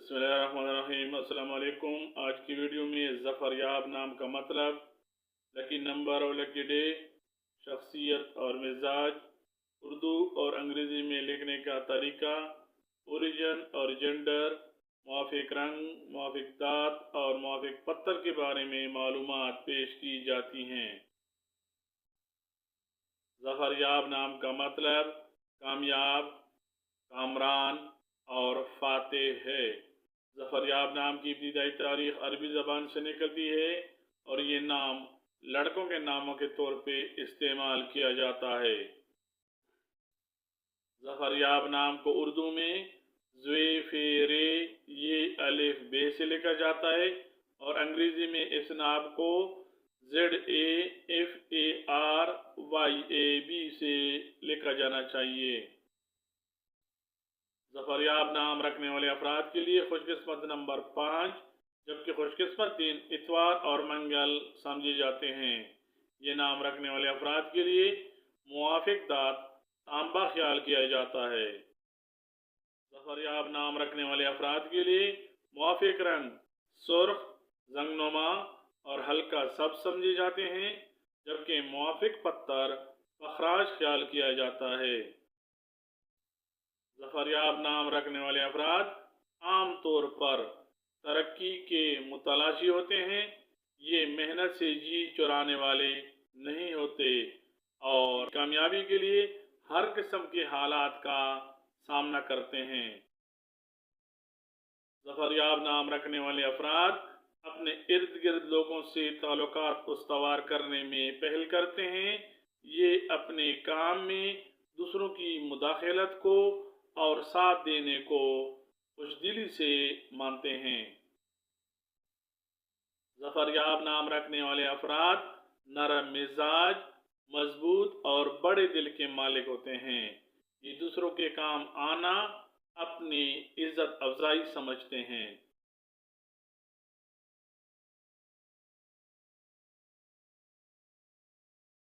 बिस्मिल्लाहिर्रहमानिर्रहीम। अस्सलाम वालेकुम। आज की वीडियो में ज़फ़रयाब नाम का मतलब, लकी नंबर और लकी डे, शख्सियत और मिजाज, उर्दू और अंग्रेज़ी में लिखने का तरीका, ओरिजिन और जेंडर, मुआफ़िक रंग, मुआफ़िक दात और मुआफ़िक पत्थर के बारे में मालूमात पेश की जाती हैं। ज़फ़रयाब नाम का मतलब कामयाब, कामरान और फातेह है। ज़फ़रयाब नाम की इब्तिदाई तारीख़ अरबी ज़बान से निकलती है और ये नाम लड़कों के नामों के तौर पे इस्तेमाल किया जाता है। ज़फ़रयाब नाम को उर्दू में ज़्वे-फ़े-रे ये अलिफ बे से लिखा जाता है और अंग्रेज़ी में इस नाम को ZAFARYAB से लिखा जाना चाहिए। ज़फ़रयाब नाम रखने वाले अफराद के लिए खुशकिस्मत नंबर 5, जबकि खुशकिस्मत दिन इतवार और मंगल समझे जाते हैं। ये नाम रखने वाले अफराद के लिए मुआफ़िक दात तांबा ख्याल किया जाता है। ज़फ़रयाब नाम रखने वाले अफराद के लिए मुआफ़िक रंग सुर्ख, जंगनुमा और हल्का सब्ज़ समझे जाते हैं, जबकि मुआफ़िक पत्थर पखराज ख्याल किया जाता है। ज़फ़रयाब नाम रखने वाले अफराद आम तौर पर तरक्की के मुतलाशी होते हैं। ये मेहनत से जी चुराने वाले नहीं होते और कामयाबी के लिए हर किस्म के हालात का सामना करते हैं। ज़फ़रयाब नाम रखने वाले अफराद अपने इर्द गिर्द लोगों से ताल्लुकात उस्तवार करने में पहल करते हैं। ये अपने काम में दूसरों की मुदाखलत को और साथ देने को खुशदिली से मानते हैं। ज़फ़रयाब नाम रखने वाले अफराद नरम मिजाज, मजबूत और बड़े दिल के मालिक होते हैं। ये दूसरों के काम आना अपनी इज्जत अफजाई समझते हैं।